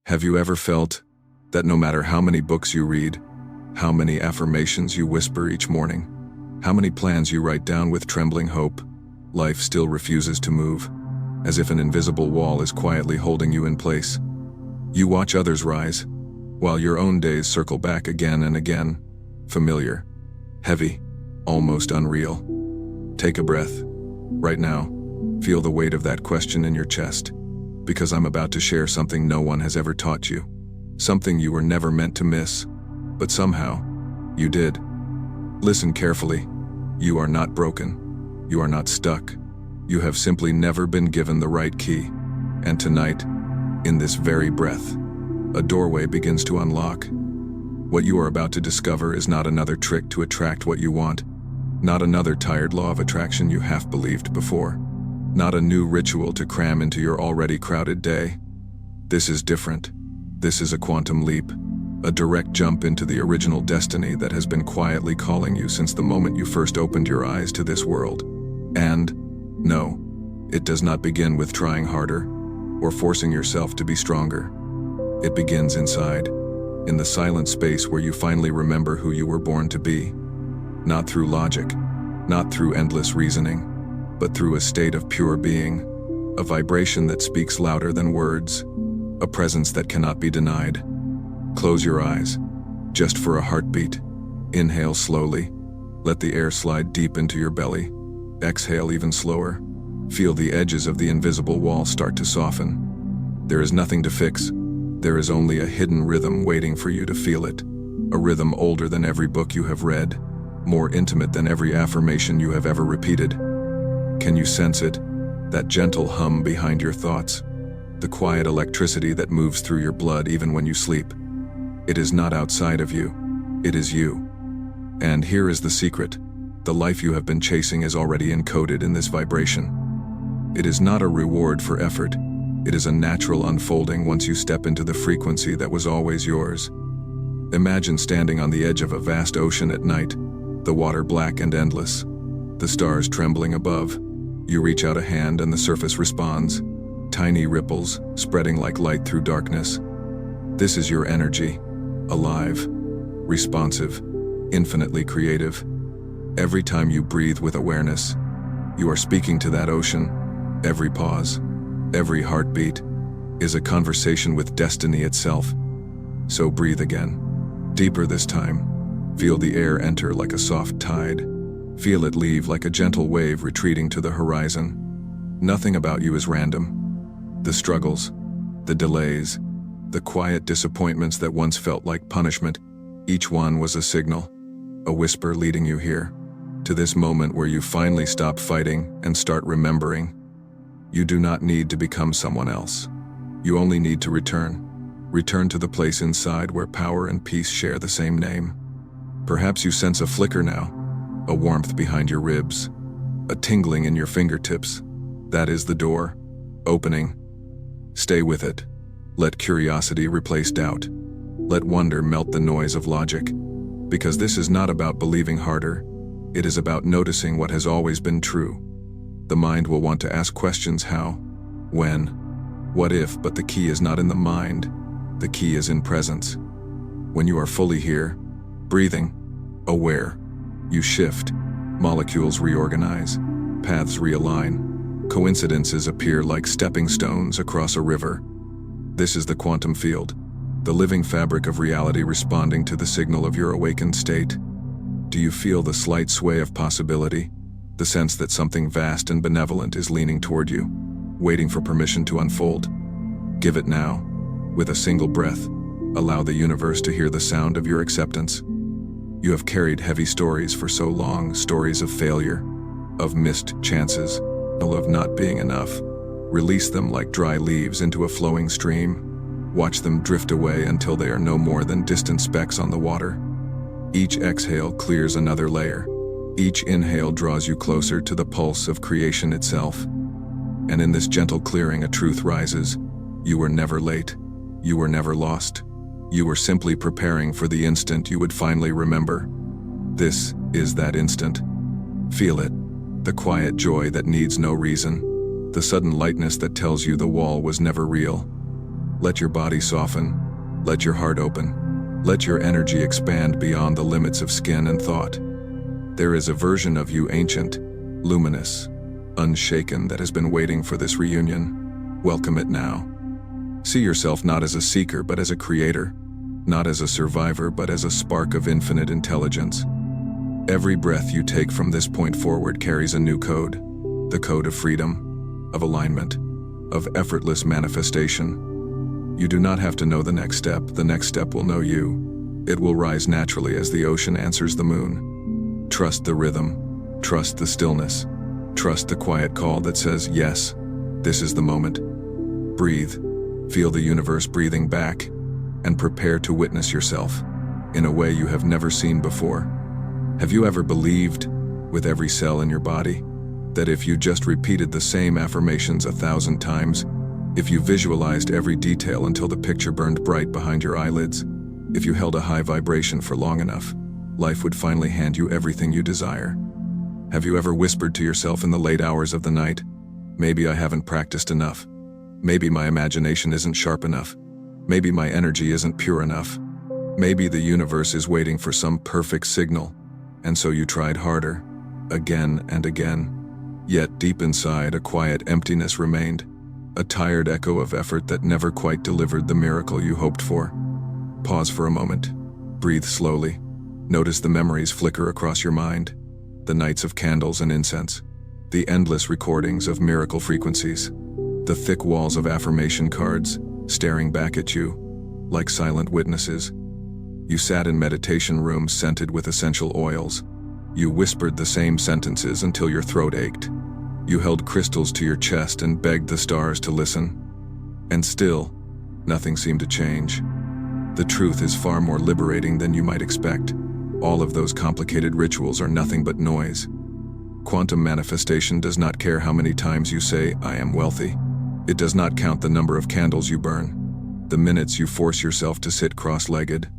Have you ever felt that no matter how many books you read, how many affirmations you whisper each morning, how many plans you write down with trembling hope, life still refuses to move, as if an invisible wall is quietly holding you in place? You watch others rise, while your own days circle back again and again, familiar, heavy, almost unreal. Take a breath. Right now, feel the weight of that question in your chest, because I'm about to share something no one has ever taught you, something you were never meant to miss, but somehow, you did. Listen carefully. You are not broken. You are not stuck. You have simply never been given the right key. And tonight, in this very breath, a doorway begins to unlock. What you are about to discover is not another trick to attract what you want, not another tired law of attraction you half believed before, not a new ritual to cram into your already crowded day. This is different. This is a quantum leap, a direct jump into the original destiny that has been quietly calling you since the moment you first opened your eyes to this world. And, no, it does not begin with trying harder or forcing yourself to be stronger. It begins inside, in the silent space where you finally remember who you were born to be. Not through logic, not through endless reasoning, but through a state of pure being, a vibration that speaks louder than words, a presence that cannot be denied. Close your eyes, just for a heartbeat. Inhale slowly. Let the air slide deep into your belly. Exhale even slower. Feel the edges of the invisible wall start to soften. There is nothing to fix. There is only a hidden rhythm waiting for you to feel it. A rhythm older than every book you have read, more intimate than every affirmation you have ever repeated. Can you sense it? That gentle hum behind your thoughts? The quiet electricity that moves through your blood even when you sleep? It is not outside of you. It is you. And here is the secret. The life you have been chasing is already encoded in this vibration. It is not a reward for effort. It is a natural unfolding once you step into the frequency that was always yours. Imagine standing on the edge of a vast ocean at night, the water black and endless, the stars trembling above. You reach out a hand and the surface responds, tiny ripples spreading like light through darkness. This is your energy, alive, responsive, infinitely creative. Every time you breathe with awareness, you are speaking to that ocean. Every pause, every heartbeat is a conversation with destiny itself. So breathe again, deeper this time. Feel the air enter like a soft tide. Feel it leave like a gentle wave retreating to the horizon. Nothing about you is random. The struggles, the delays, the quiet disappointments that once felt like punishment, each one was a signal, a whisper leading you here, to this moment where you finally stop fighting and start remembering. You do not need to become someone else. You only need to return. Return to the place inside where power and peace share the same name. Perhaps you sense a flicker now, a warmth behind your ribs, a tingling in your fingertips. That is the door, opening. Stay with it. Let curiosity replace doubt. Let wonder melt the noise of logic. Because this is not about believing harder. It is about noticing what has always been true. The mind will want to ask questions: how, when, what if, but the key is not in the mind. The key is in presence. When you are fully here, breathing, aware, you shift, molecules reorganize, paths realign, coincidences appear like stepping stones across a river. This is the quantum field, the living fabric of reality responding to the signal of your awakened state. Do you feel the slight sway of possibility, the sense that something vast and benevolent is leaning toward you, waiting for permission to unfold? Give it now. With a single breath, allow the universe to hear the sound of your acceptance. You have carried heavy stories for so long, stories of failure, of missed chances, of not being enough. Release them like dry leaves into a flowing stream. Watch them drift away until they are no more than distant specks on the water. Each exhale clears another layer. Each inhale draws you closer to the pulse of creation itself. And in this gentle clearing, a truth rises. You were never late. You were never lost. You were simply preparing for the instant you would finally remember. This is that instant. Feel it. The quiet joy that needs no reason. The sudden lightness that tells you the wall was never real. Let your body soften. Let your heart open. Let your energy expand beyond the limits of skin and thought. There is a version of you ancient, luminous, unshaken that has been waiting for this reunion. Welcome it now. See yourself not as a seeker but as a creator, not as a survivor but as a spark of infinite intelligence. Every breath you take from this point forward carries a new code, the code of freedom, of alignment, of effortless manifestation. You do not have to know the next step will know you. It will rise naturally as the ocean answers the moon. Trust the rhythm, trust the stillness, trust the quiet call that says, yes, this is the moment. Breathe, feel the universe breathing back, and prepare to witness yourself in a way you have never seen before. Have you ever believed, with every cell in your body, that if you just repeated the same affirmations 1,000 times, if you visualized every detail until the picture burned bright behind your eyelids, if you held a high vibration for long enough, life would finally hand you everything you desire? Have you ever whispered to yourself in the late hours of the night, maybe I haven't practiced enough, maybe my imagination isn't sharp enough, maybe my energy isn't pure enough, maybe the universe is waiting for some perfect signal, and so you tried harder, again and again. Yet deep inside, a quiet emptiness remained, a tired echo of effort that never quite delivered the miracle you hoped for. Pause for a moment. Breathe slowly. Notice the memories flicker across your mind, the nights of candles and incense, the endless recordings of miracle frequencies, the thick walls of affirmation cards staring back at you like silent witnesses. You sat in meditation rooms scented with essential oils. You whispered the same sentences until your throat ached. You held crystals to your chest and begged the stars to listen. And still, nothing seemed to change. The truth is far more liberating than you might expect. All of those complicated rituals are nothing but noise. Quantum manifestation does not care how many times you say, I am wealthy. It does not count the number of candles you burn, the minutes you force yourself to sit cross-legged,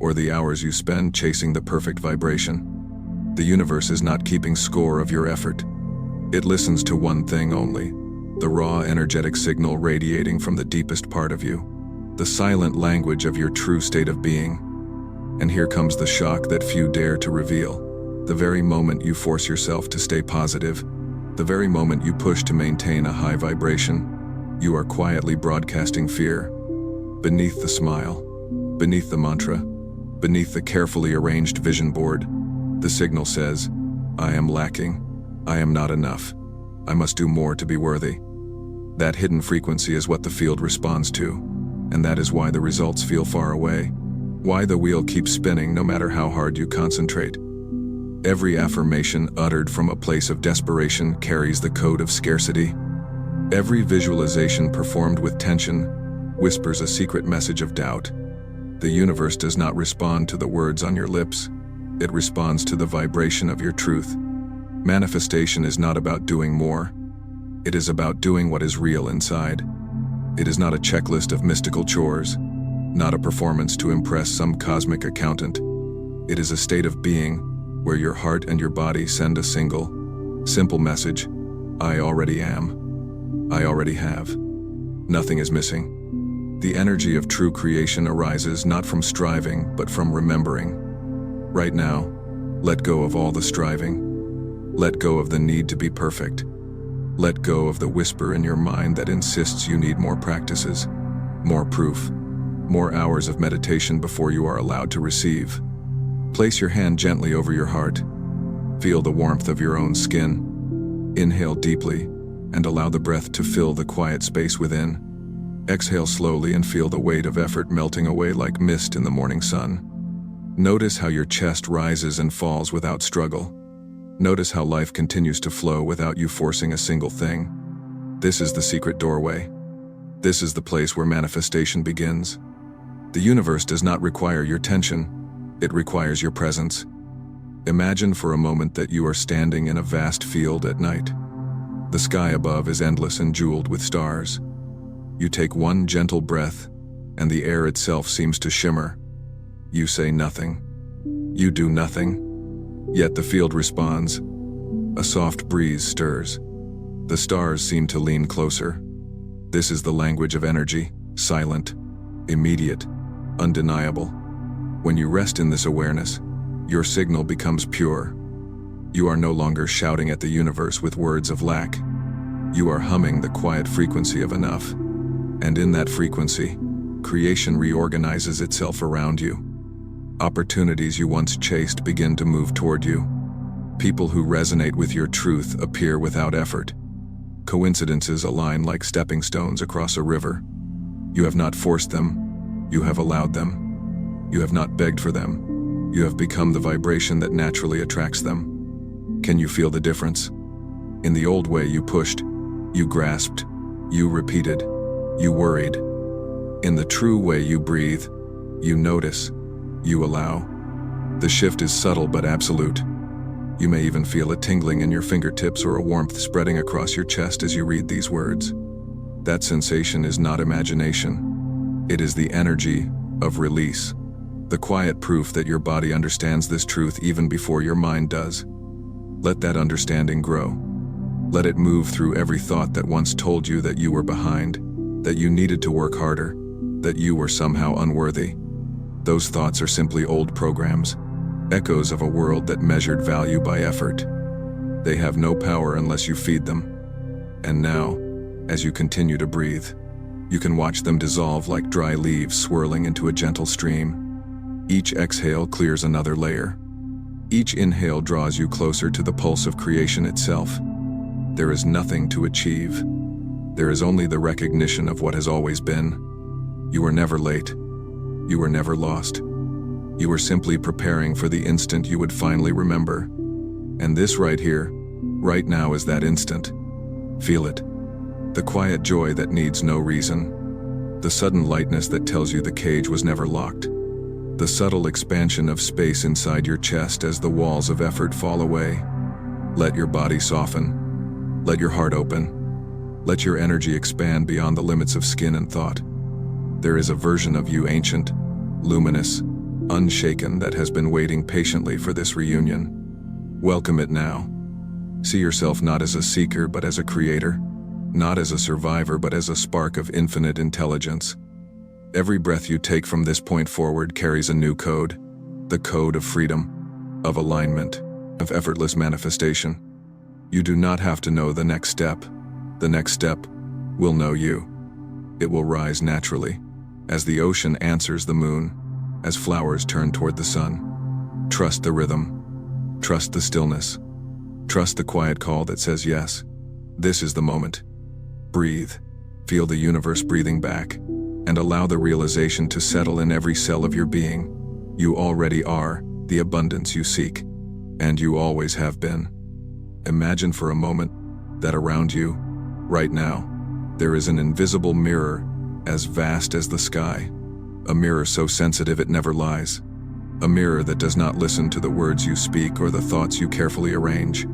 or the hours you spend chasing the perfect vibration. The universe is not keeping score of your effort. It listens to one thing only, the raw energetic signal radiating from the deepest part of you, the silent language of your true state of being. And here comes the shock that few dare to reveal. The very moment you force yourself to stay positive, the very moment you push to maintain a high vibration, you are quietly broadcasting fear. Beneath the smile, beneath the mantra, beneath the carefully arranged vision board, the signal says, I am lacking. I am not enough. I must do more to be worthy. That hidden frequency is what the field responds to, and that is why the results feel far away, why the wheel keeps spinning no matter how hard you concentrate. Every affirmation uttered from a place of desperation carries the code of scarcity. Every visualization performed with tension whispers a secret message of doubt. The universe does not respond to the words on your lips. It responds to the vibration of your truth. Manifestation is not about doing more. It is about doing what is real inside. It is not a checklist of mystical chores, not a performance to impress some cosmic accountant. It is a state of being where your heart and your body send a single, simple message. I already am. I already have. Nothing is missing. The energy of true creation arises not from striving, but from remembering. Right now, let go of all the striving. Let go of the need to be perfect. Let go of the whisper in your mind that insists you need more practices, more proof, more hours of meditation before you are allowed to receive. Place your hand gently over your heart. Feel the warmth of your own skin. Inhale deeply and allow the breath to fill the quiet space within. Exhale slowly and feel the weight of effort melting away like mist in the morning sun. Notice how your chest rises and falls without struggle. Notice how life continues to flow without you forcing a single thing. This is the secret doorway. This is the place where manifestation begins. The universe does not require your tension. It requires your presence. Imagine for a moment that you are standing in a vast field at night. The sky above is endless and jeweled with stars. You take one gentle breath, and the air itself seems to shimmer. You say nothing. You do nothing. Yet the field responds. A soft breeze stirs. The stars seem to lean closer. This is the language of energy, silent, immediate, undeniable. When you rest in this awareness, your signal becomes pure. You are no longer shouting at the universe with words of lack. You are humming the quiet frequency of enough. And in that frequency, creation reorganizes itself around you. Opportunities you once chased begin to move toward you. People who resonate with your truth appear without effort. Coincidences align like stepping stones across a river. You have not forced them, you have allowed them. You have not begged for them, you have become the vibration that naturally attracts them. Can you feel the difference? In the old way you pushed, you grasped, you repeated, you worried. In the true way you breathe, you notice, you allow. The shift is subtle but absolute. You may even feel a tingling in your fingertips or a warmth spreading across your chest as you read these words. That sensation is not imagination. It is the energy of release. The quiet proof that your body understands this truth even before your mind does. Let that understanding grow. Let it move through every thought that once told you that you were behind, that you needed to work harder, that you were somehow unworthy. Those thoughts are simply old programs, echoes of a world that measured value by effort. They have no power unless you feed them. And now, as you continue to breathe, you can watch them dissolve like dry leaves swirling into a gentle stream. Each exhale clears another layer. Each inhale draws you closer to the pulse of creation itself. There is nothing to achieve. There is only the recognition of what has always been. You were never late. You were never lost. You were simply preparing for the instant you would finally remember. And this right here, right now is that instant. Feel it. The quiet joy that needs no reason. The sudden lightness that tells you the cage was never locked. The subtle expansion of space inside your chest as the walls of effort fall away. Let your body soften. Let your heart open. Let your energy expand beyond the limits of skin and thought. There is a version of you ancient, luminous, unshaken that has been waiting patiently for this reunion. Welcome it now. See yourself not as a seeker but as a creator, not as a survivor but as a spark of infinite intelligence. Every breath you take from this point forward carries a new code, the code of freedom, of alignment, of effortless manifestation. You do not have to know the next step. The next step will know you. It will rise naturally, as the ocean answers the moon, as flowers turn toward the sun. Trust the rhythm. Trust the stillness. Trust the quiet call that says yes. This is the moment. Breathe. Feel the universe breathing back, and allow the realization to settle in every cell of your being. You already are the abundance you seek, and you always have been. Imagine for a moment that around you, right now, there is an invisible mirror as vast as the sky. A mirror so sensitive it never lies. A mirror that does not listen to the words you speak or the thoughts you carefully arrange.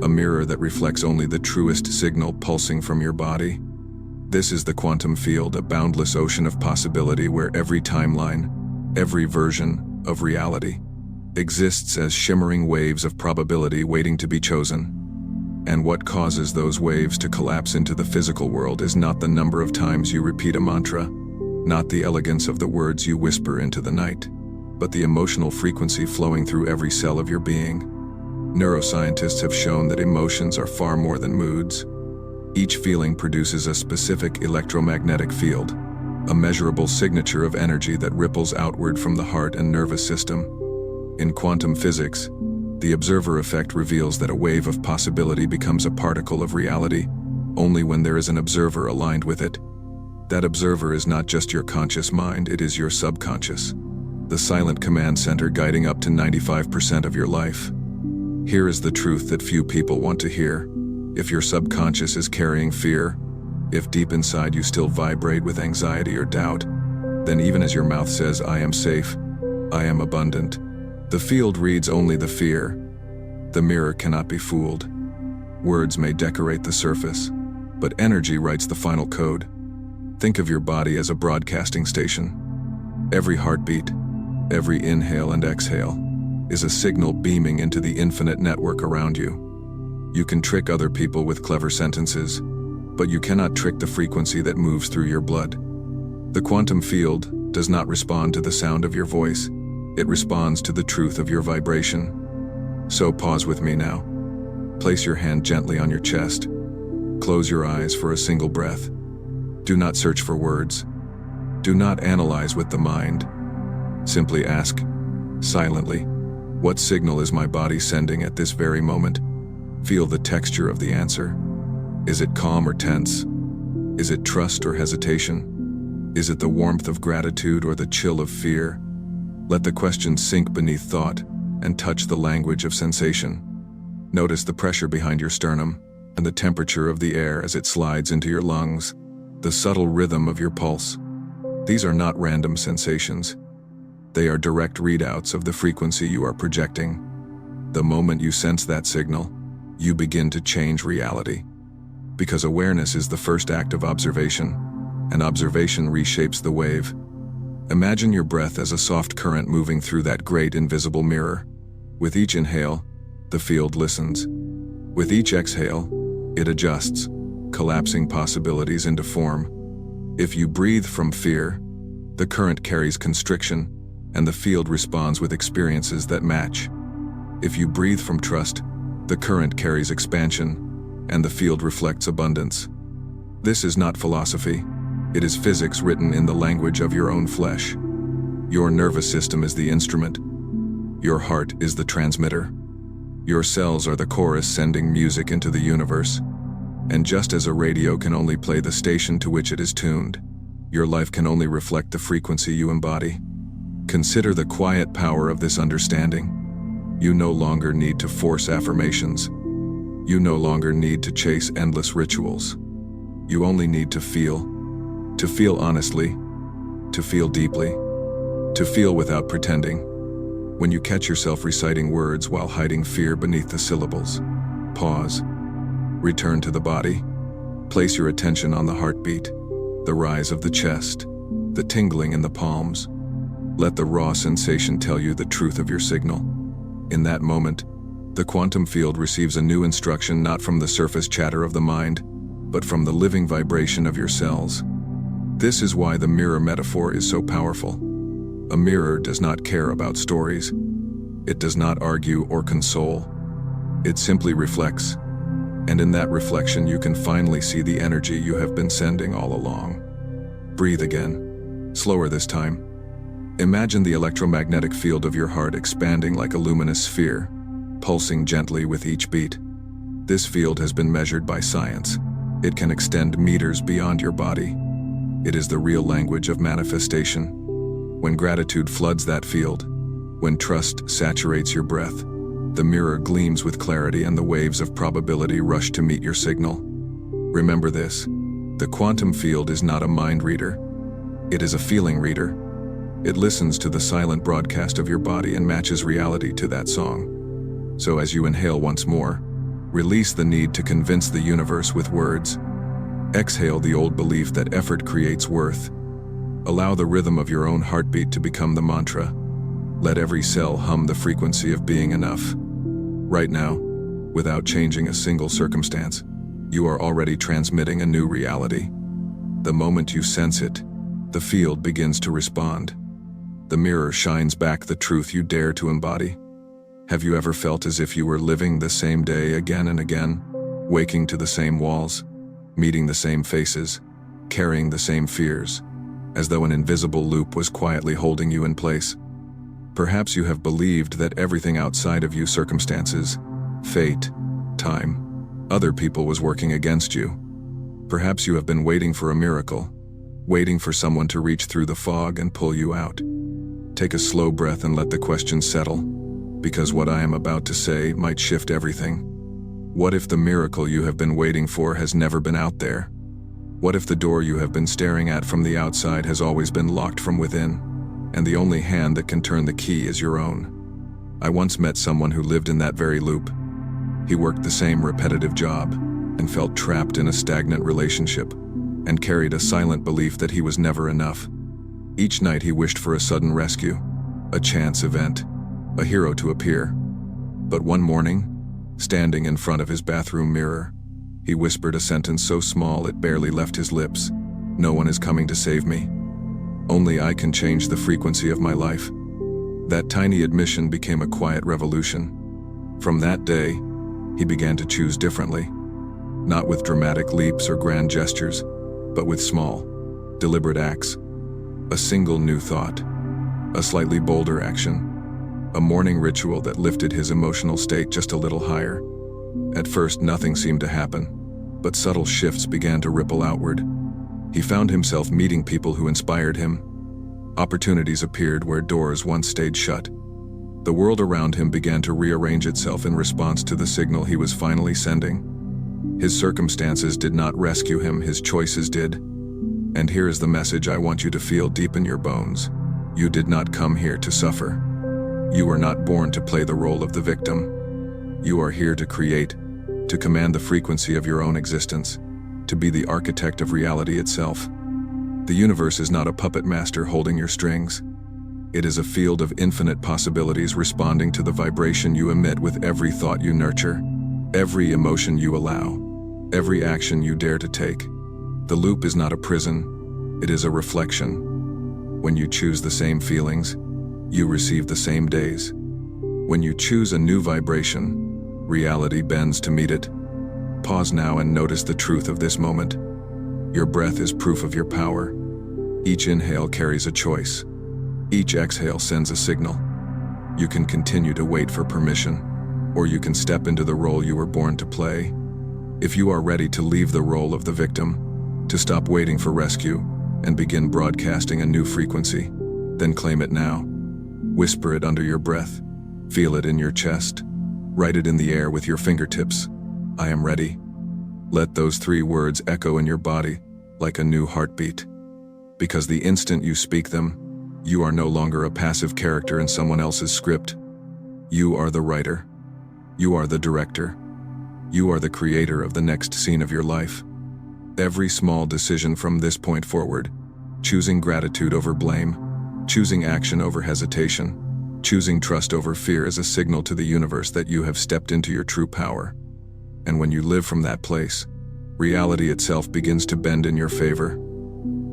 A mirror that reflects only the truest signal pulsing from your body. This is the quantum field, a boundless ocean of possibility where every timeline, every version of reality, exists as shimmering waves of probability waiting to be chosen. And what causes those waves to collapse into the physical world is not the number of times you repeat a mantra, not the elegance of the words you whisper into the night, but the emotional frequency flowing through every cell of your being. Neuroscientists have shown that emotions are far more than moods. Each feeling produces a specific electromagnetic field, a measurable signature of energy that ripples outward from the heart and nervous system. In quantum physics, the observer effect reveals that a wave of possibility becomes a particle of reality only when there is an observer aligned with it. That observer is not just your conscious mind, it is your subconscious, the silent command center guiding up to 95% of your life. Here is the truth that few people want to hear. If your subconscious is carrying fear, if deep inside you still vibrate with anxiety or doubt, then even as your mouth says, "I am safe, I am abundant," the field reads only the fear. The mirror cannot be fooled. Words may decorate the surface, but energy writes the final code. Think of your body as a broadcasting station. Every heartbeat, every inhale and exhale, is a signal beaming into the infinite network around you. You can trick other people with clever sentences, but you cannot trick the frequency that moves through your blood. The quantum field does not respond to the sound of your voice. It responds to the truth of your vibration. So pause with me now. Place your hand gently on your chest. Close your eyes for a single breath. Do not search for words. Do not analyze with the mind. Simply ask, silently, what signal is my body sending at this very moment? Feel the texture of the answer. Is it calm or tense? Is it trust or hesitation? Is it the warmth of gratitude or the chill of fear? Let the question sink beneath thought and touch the language of sensation. Notice the pressure behind your sternum and the temperature of the air as it slides into your lungs, the subtle rhythm of your pulse. These are not random sensations. They are direct readouts of the frequency you are projecting. The moment you sense that signal, you begin to change reality. Because awareness is the first act of observation, and observation reshapes the wave. Imagine your breath as a soft current moving through that great invisible mirror. With each inhale, the field listens. With each exhale, it adjusts, collapsing possibilities into form. If you breathe from fear, the current carries constriction, and the field responds with experiences that match. If you breathe from trust, the current carries expansion, and the field reflects abundance. This is not philosophy. It is physics written in the language of your own flesh. Your nervous system is the instrument. Your heart is the transmitter. Your cells are the chorus sending music into the universe. And just as a radio can only play the station to which it is tuned, your life can only reflect the frequency you embody. Consider the quiet power of this understanding. You no longer need to force affirmations. You no longer need to chase endless rituals. You only need to feel honestly, to feel deeply, to feel without pretending. When you catch yourself reciting words while hiding fear beneath the syllables, pause. Return to the body. Place your attention on the heartbeat, the rise of the chest, the tingling in the palms. Let the raw sensation tell you the truth of your signal. In that moment, the quantum field receives a new instruction not from the surface chatter of the mind, but from the living vibration of your cells. This is why the mirror metaphor is so powerful. A mirror does not care about stories. It does not argue or console. It simply reflects. And in that reflection, you can finally see the energy you have been sending all along. Breathe again, slower this time. Imagine the electromagnetic field of your heart expanding like a luminous sphere, pulsing gently with each beat. This field has been measured by science. It can extend meters beyond your body. It is the real language of manifestation. When gratitude floods that field, when trust saturates your breath, the mirror gleams with clarity and the waves of probability rush to meet your signal. Remember this, the quantum field is not a mind reader. It is a feeling reader. It listens to the silent broadcast of your body and matches reality to that song. So as you inhale once more, release the need to convince the universe with words. Exhale the old belief that effort creates worth. Allow the rhythm of your own heartbeat to become the mantra. Let every cell hum the frequency of being enough. Right now, without changing a single circumstance, you are already transmitting a new reality. The moment you sense it, the field begins to respond. The mirror shines back the truth you dare to embody. Have you ever felt as if you were living the same day again and again, waking to the same walls, meeting the same faces, carrying the same fears, as though an invisible loop was quietly holding you in place? Perhaps you have believed that everything outside of you, circumstances, fate, time, other people, was working against you. Perhaps you have been waiting for a miracle, waiting for someone to reach through the fog and pull you out. Take a slow breath and let the question settle, because what I am about to say might shift everything. What if the miracle you have been waiting for has never been out there? What if the door you have been staring at from the outside has always been locked from within, and the only hand that can turn the key is your own? I once met someone who lived in that very loop. He worked the same repetitive job and felt trapped in a stagnant relationship and carried a silent belief that he was never enough. Each night he wished for a sudden rescue, a chance event, a hero to appear. But one morning, standing in front of his bathroom mirror, he whispered a sentence so small it barely left his lips. "No one is coming to save me." Only I can change the frequency of my life. That tiny admission became a quiet revolution. From that day, he began to choose differently. Not with dramatic leaps or grand gestures, but with small, deliberate acts. A single new thought, a slightly bolder action, a morning ritual that lifted his emotional state just a little higher. At first, nothing seemed to happen, but subtle shifts began to ripple outward. He found himself meeting people who inspired him. Opportunities appeared where doors once stayed shut. The world around him began to rearrange itself in response to the signal he was finally sending. His circumstances did not rescue him, his choices did. And here is the message I want you to feel deep in your bones. You did not come here to suffer. You were not born to play the role of the victim. You are here to create, to command the frequency of your own existence, to be the architect of reality itself. The universe is not a puppet master holding your strings. It is a field of infinite possibilities responding to the vibration you emit with every thought you nurture, every emotion you allow, every action you dare to take. The loop is not a prison, it is a reflection. When you choose the same feelings, you receive the same days. When you choose a new vibration, reality bends to meet it. Pause now and notice the truth of this moment. Your breath is proof of your power. Each inhale carries a choice. Each exhale sends a signal. You can continue to wait for permission, or you can step into the role you were born to play. If you are ready to leave the role of the victim, to stop waiting for rescue, and begin broadcasting a new frequency, then claim it now. Whisper it under your breath. Feel it in your chest. Write it in the air with your fingertips. I am ready. Let those 3 words echo in your body like a new heartbeat. Because the instant you speak them, you are no longer a passive character in someone else's script. You are the writer. You are the director. You are the creator of the next scene of your life. Every small decision from this point forward, choosing gratitude over blame, choosing action over hesitation, choosing trust over fear, is a signal to the universe that you have stepped into your true power. And when you live from that place, reality itself begins to bend in your favor.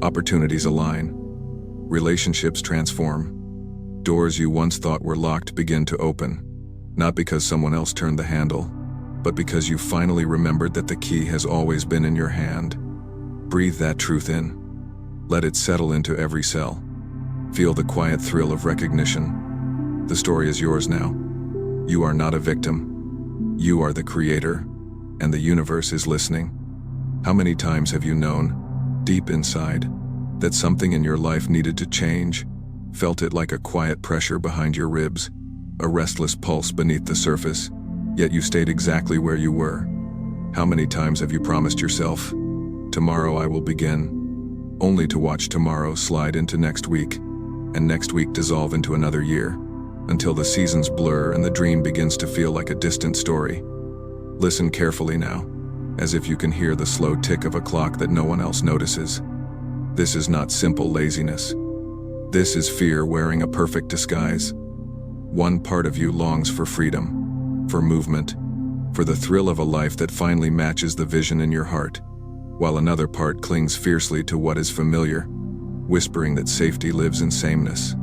Opportunities align. Relationships transform. Doors you once thought were locked begin to open, not because someone else turned the handle, but because you finally remembered that the key has always been in your hand. Breathe that truth in. Let it settle into every cell. Feel the quiet thrill of recognition. The story is yours now. You are not a victim. You are the creator, and the universe is listening. How many times have you known, deep inside, that something in your life needed to change? Felt it like a quiet pressure behind your ribs, a restless pulse beneath the surface, yet you stayed exactly where you were. How many times have you promised yourself, tomorrow I will begin, only to watch tomorrow slide into next week, and next week dissolve into another year, until the seasons blur and the dream begins to feel like a distant story? Listen carefully now, as if you can hear the slow tick of a clock that no one else notices. This is not simple laziness. This is fear wearing a perfect disguise. One part of you longs for freedom, for movement, for the thrill of a life that finally matches the vision in your heart, while another part clings fiercely to what is familiar, whispering that safety lives in sameness.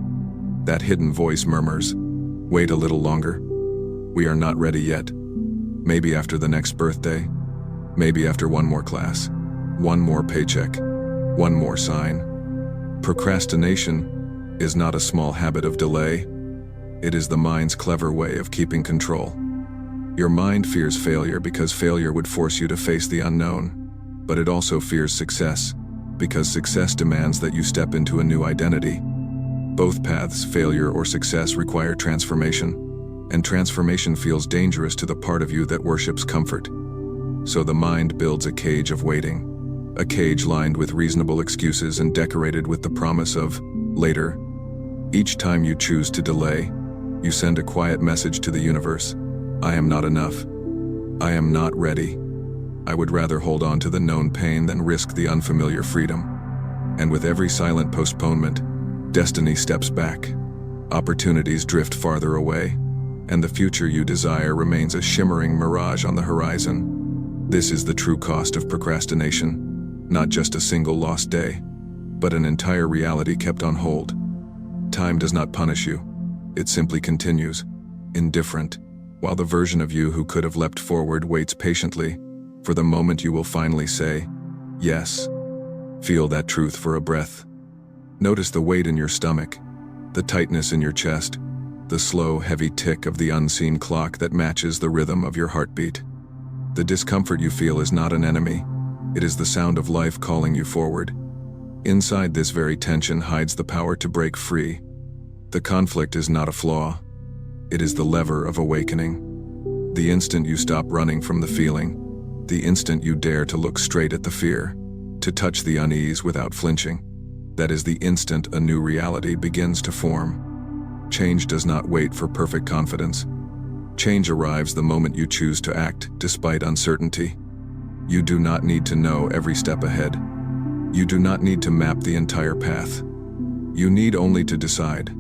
That hidden voice murmurs, "Wait a little longer. We are not ready yet. Maybe after the next birthday. Maybe after one more class, one more paycheck, one more sign." Procrastination is not a small habit of delay. It is the mind's clever way of keeping control. Your mind fears failure because failure would force you to face the unknown. But it also fears success, because success demands that you step into a new identity. Both paths, failure or success, require transformation, and transformation feels dangerous to the part of you that worships comfort. So the mind builds a cage of waiting, a cage lined with reasonable excuses and decorated with the promise of later. Each time you choose to delay, you send a quiet message to the universe. I am not enough. I am not ready. I would rather hold on to the known pain than risk the unfamiliar freedom. And with every silent postponement, destiny steps back. Opportunities drift farther away, and the future you desire remains a shimmering mirage on the horizon. This is the true cost of procrastination, not just a single lost day, but an entire reality kept on hold. Time does not punish you. It simply continues, indifferent, while the version of you who could have leapt forward waits patiently for the moment you will finally say, yes. Feel that truth for a breath. Notice the weight in your stomach, the tightness in your chest, the slow, heavy tick of the unseen clock that matches the rhythm of your heartbeat. The discomfort you feel is not an enemy. It is the sound of life calling you forward. Inside this very tension hides the power to break free. The conflict is not a flaw. It is the lever of awakening. The instant you stop running from the feeling, the instant you dare to look straight at the fear, to touch the unease without flinching, that is the instant a new reality begins to form. Change does not wait for perfect confidence. Change arrives the moment you choose to act despite uncertainty. You do not need to know every step ahead. You do not need to map the entire path. You need only to decide.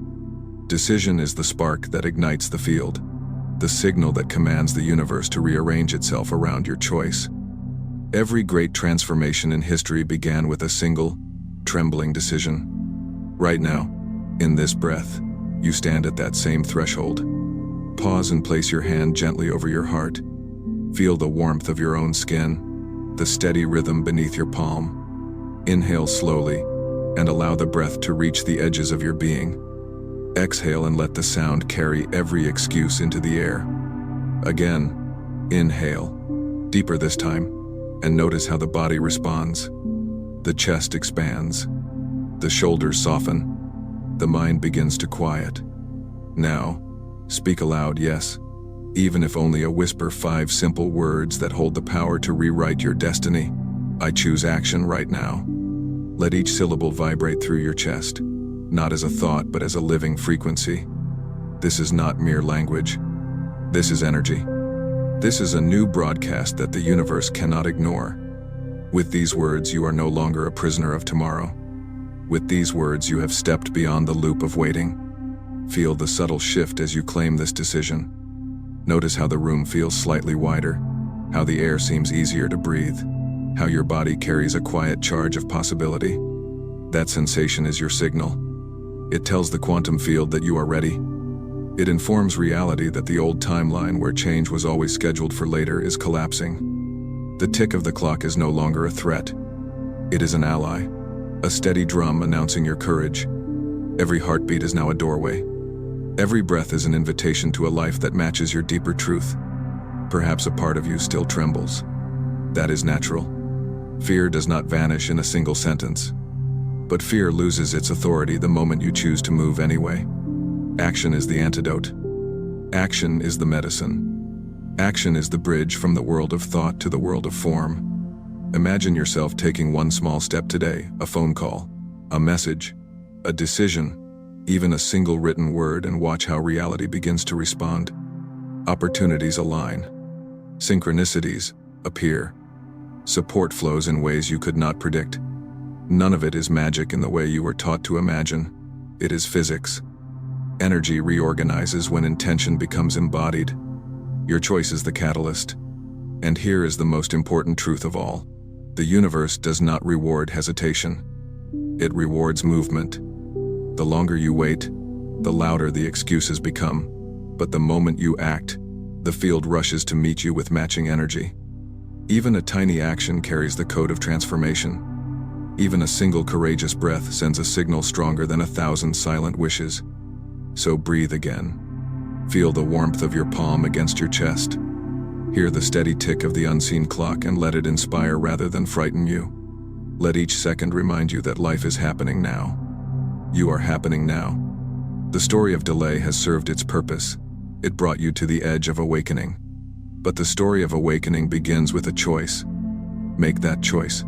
Decision is the spark that ignites the field, the signal that commands the universe to rearrange itself around your choice. Every great transformation in history began with a single, trembling decision. Right now, in this breath, you stand at that same threshold. Pause and place your hand gently over your heart. Feel the warmth of your own skin, the steady rhythm beneath your palm. Inhale slowly, and allow the breath to reach the edges of your being. Exhale and let the sound carry every excuse into the air. Again, inhale, deeper this time, and notice how the body responds. The chest expands. The shoulders soften. The mind begins to quiet. Now, speak aloud, yes, even if only a whisper, 5 simple words that hold the power to rewrite your destiny. I choose action right now. Let each syllable vibrate through your chest, not as a thought but as a living frequency. This is not mere language. This is energy. This is a new broadcast that the universe cannot ignore. With these words, you are no longer a prisoner of tomorrow. With these words, you have stepped beyond the loop of waiting. Feel the subtle shift as you claim this decision. Notice how the room feels slightly wider, how the air seems easier to breathe, how your body carries a quiet charge of possibility. That sensation is your signal. It tells the quantum field that you are ready. It informs reality that the old timeline where change was always scheduled for later is collapsing. The tick of the clock is no longer a threat. It is an ally, a steady drum announcing your courage. Every heartbeat is now a doorway. Every breath is an invitation to a life that matches your deeper truth. Perhaps a part of you still trembles. That is natural. Fear does not vanish in a single sentence. But fear loses its authority the moment you choose to move anyway. Action is the antidote. Action is the medicine. Action is the bridge from the world of thought to the world of form. Imagine yourself taking one small step today, a phone call, a message, a decision, even a single written word, and watch how reality begins to respond. Opportunities align. Synchronicities appear. Support flows in ways you could not predict. None of it is magic in the way you were taught to imagine. It is physics. Energy reorganizes when intention becomes embodied. Your choice is the catalyst. And here is the most important truth of all. The universe does not reward hesitation. It rewards movement. The longer you wait, the louder the excuses become. But the moment you act, the field rushes to meet you with matching energy. Even a tiny action carries the code of transformation. Even a single courageous breath sends a signal stronger than 1,000 silent wishes. So breathe again. Feel the warmth of your palm against your chest. Hear the steady tick of the unseen clock and let it inspire rather than frighten you. Let each second remind you that life is happening now. You are happening now. The story of delay has served its purpose. It brought you to the edge of awakening. But the story of awakening begins with a choice. Make that choice.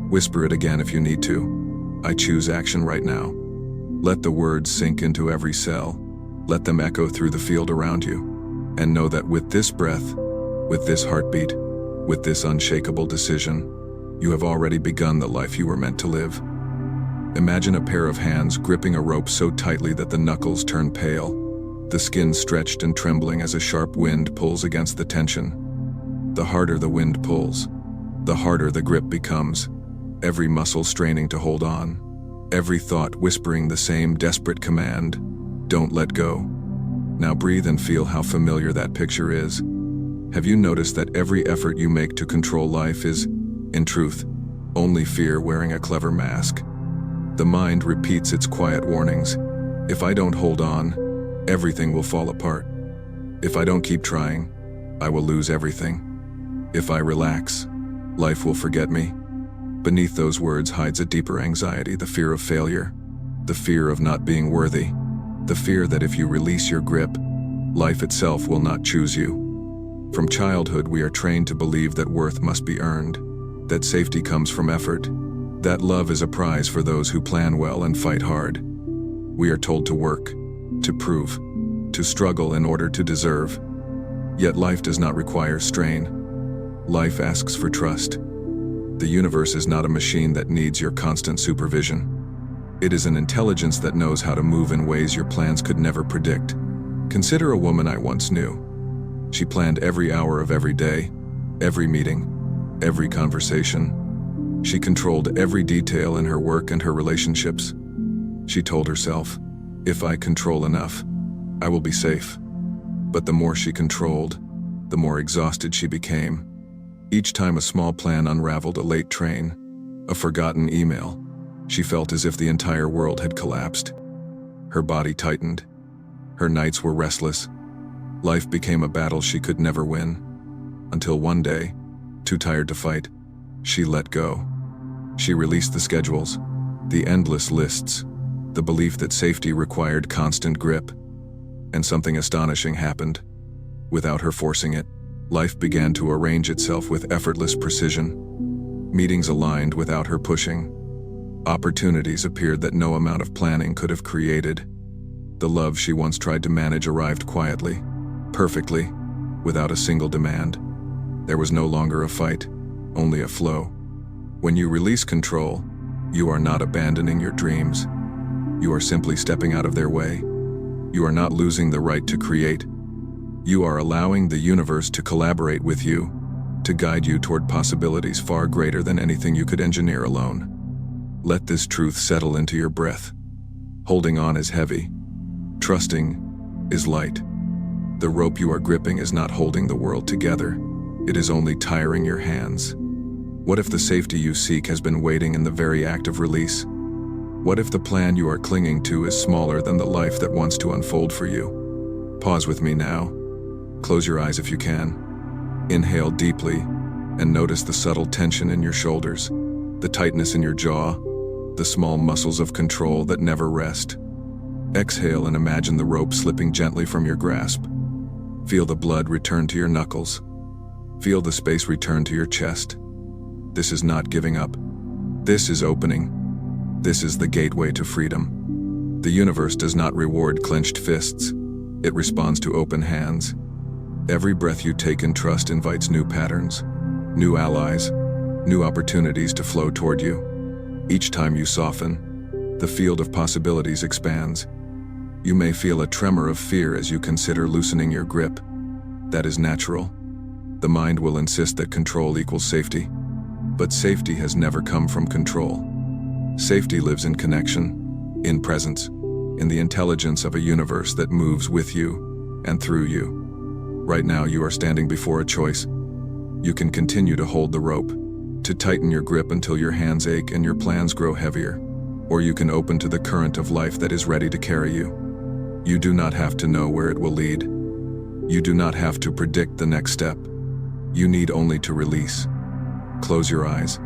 Whisper it again if you need to. I choose action right now. Let the words sink into every cell. Let them echo through the field around you. And know that with this breath, with this heartbeat, with this unshakable decision, you have already begun the life you were meant to live. Imagine a pair of hands gripping a rope so tightly that the knuckles turn pale, the skin stretched and trembling as a sharp wind pulls against the tension. The harder the wind pulls, the harder the grip becomes, every muscle straining to hold on. every thought whispering the same desperate command, "Don't let go." Now breathe and feel how familiar that picture is. Have you noticed that every effort you make to control life is, in truth, only fear wearing a clever mask? The mind repeats its quiet warnings. If I don't hold on, everything will fall apart. If I don't keep trying, I will lose everything. If I relax, life will forget me. Beneath those words hides a deeper anxiety, the fear of failure, the fear of not being worthy, the fear that if you release your grip, life itself will not choose you. From childhood, we are trained to believe that worth must be earned, that safety comes from effort, that love is a prize for those who plan well and fight hard. We are told to work, to prove, to struggle in order to deserve. Yet life does not require strain. Life asks for trust. The universe is not a machine that needs your constant supervision. It is an intelligence that knows how to move in ways your plans could never predict. Consider a woman I once knew. She planned every hour of every day, every meeting, every conversation. She controlled every detail in her work and her relationships. She told herself, "If I control enough, I will be safe." But the more she controlled, the more exhausted she became. Each time a small plan unraveled, a late train, a forgotten email, she felt as if the entire world had collapsed. Her body tightened. Her nights were restless. Life became a battle she could never win. Until one day, too tired to fight, she let go. She released the schedules, the endless lists, the belief that safety required constant grip. And something astonishing happened. Without her forcing it, life began to arrange itself with effortless precision. Meetings aligned without her pushing. Opportunities appeared that no amount of planning could have created. The love she once tried to manage arrived quietly, perfectly, without a single demand. There was no longer a fight, only a flow. When you release control, you are not abandoning your dreams. You are simply stepping out of their way. You are not losing the right to create. You are allowing the universe to collaborate with you, to guide you toward possibilities far greater than anything you could engineer alone. Let this truth settle into your breath. Holding on is heavy. Trusting is light. The rope you are gripping is not holding the world together. It is only tiring your hands. What if the safety you seek has been waiting in the very act of release? What if the plan you are clinging to is smaller than the life that wants to unfold for you? Pause with me now. Close your eyes if you can. Inhale deeply and notice the subtle tension in your shoulders, the tightness in your jaw, the small muscles of control that never rest. Exhale and imagine the rope slipping gently from your grasp. Feel the blood return to your knuckles. Feel the space return to your chest. This is not giving up. This is opening. This is the gateway to freedom. The universe does not reward clenched fists. It responds to open hands. Every breath you take in trust invites new patterns, new allies, new opportunities to flow toward you. Each time you soften, the field of possibilities expands. You may feel a tremor of fear as you consider loosening your grip. That is natural. The mind will insist that control equals safety. But safety has never come from control. Safety lives in connection, in presence, in the intelligence of a universe that moves with you and through you. Right now you are standing before a choice. You can continue to hold the rope, to tighten your grip until your hands ache and your plans grow heavier, or you can open to the current of life that is ready to carry you. You do not have to know where it will lead. You do not have to predict the next step. You need only to release. Close your eyes.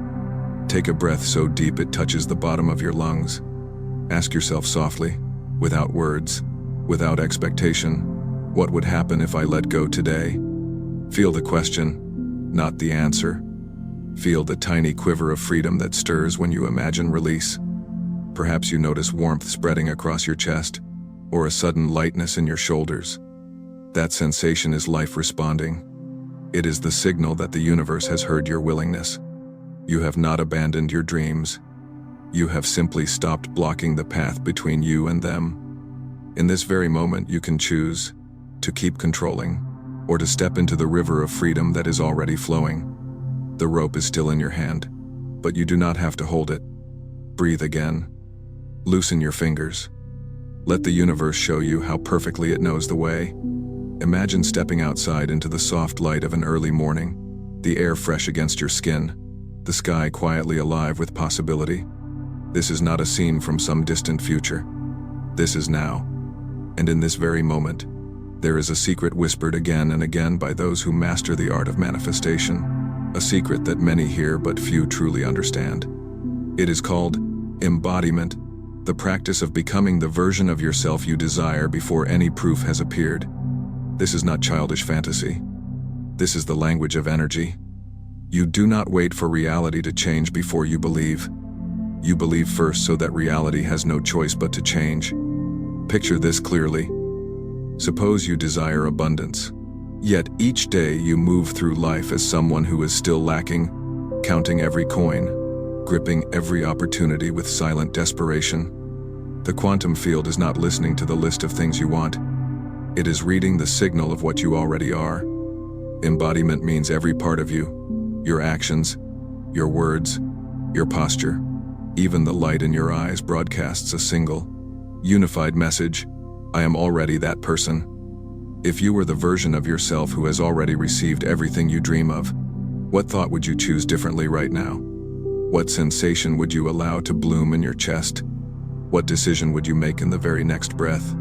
Take a breath so deep it touches the bottom of your lungs. Ask yourself softly, without words, without expectation, what would happen if I let go today? Feel the question, not the answer. Feel the tiny quiver of freedom that stirs when you imagine release. Perhaps you notice warmth spreading across your chest, or a sudden lightness in your shoulders. That sensation is life responding. It is the signal that the universe has heard your willingness. You have not abandoned your dreams. You have simply stopped blocking the path between you and them. In this very moment, you can choose to keep controlling or to step into the river of freedom that is already flowing. The rope is still in your hand, but you do not have to hold it. Breathe again. Loosen your fingers. Let the universe show you how perfectly it knows the way. Imagine stepping outside into the soft light of an early morning, the air fresh against your skin, the sky quietly alive with possibility. This is not a scene from some distant future. This is now. And in this very moment, there is a secret whispered again and again by those who master the art of manifestation, a secret that many hear but few truly understand. It is called embodiment, the practice of becoming the version of yourself you desire before any proof has appeared. This is not childish fantasy. This is the language of energy. You do not wait for reality to change before you believe. You believe first so that reality has no choice but to change. Picture this clearly. Suppose you desire abundance, yet each day you move through life as someone who is still lacking, counting every coin, gripping every opportunity with silent desperation. The quantum field is not listening to the list of things you want. It is reading the signal of what you already are. Embodiment means every part of you, your actions, your words, your posture, even the light in your eyes broadcasts a single, unified message: I am already that person. If you were the version of yourself who has already received everything you dream of, what thought would you choose differently right now? What sensation would you allow to bloom in your chest? What decision would you make in the very next breath?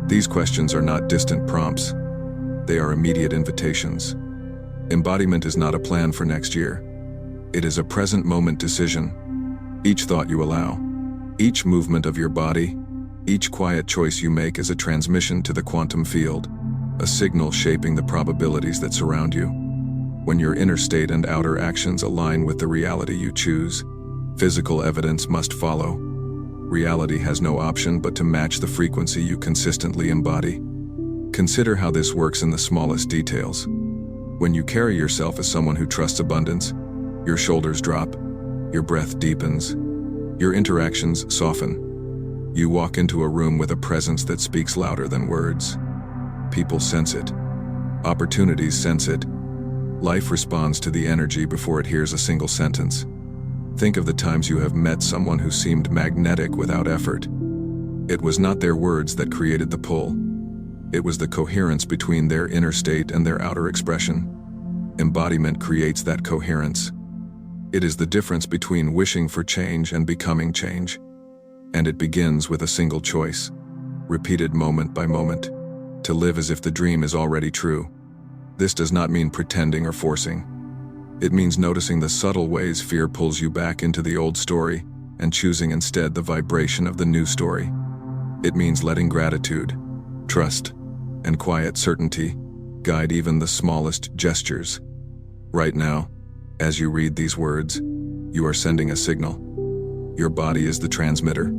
These questions are not distant prompts. They are immediate invitations. Embodiment is not a plan for next year. It is a present moment decision. Each thought you allow, each movement of your body, each quiet choice you make is a transmission to the quantum field, a signal shaping the probabilities that surround you. When your inner state and outer actions align with the reality you choose, physical evidence must follow. Reality has no option but to match the frequency you consistently embody. Consider how this works in the smallest details. When you carry yourself as someone who trusts abundance, your shoulders drop, your breath deepens, your interactions soften. You walk into a room with a presence that speaks louder than words. People sense it. Opportunities sense it. Life responds to the energy before it hears a single sentence. Think of the times you have met someone who seemed magnetic without effort. It was not their words that created the pull. It was the coherence between their inner state and their outer expression. Embodiment creates that coherence. It is the difference between wishing for change and becoming change. And it begins with a single choice, repeated moment by moment, to live as if the dream is already true. This does not mean pretending or forcing. It means noticing the subtle ways fear pulls you back into the old story and choosing instead the vibration of the new story. It means letting gratitude, trust, and quiet certainty guide even the smallest gestures. Right now, as you read these words, you are sending a signal. Your body is the transmitter.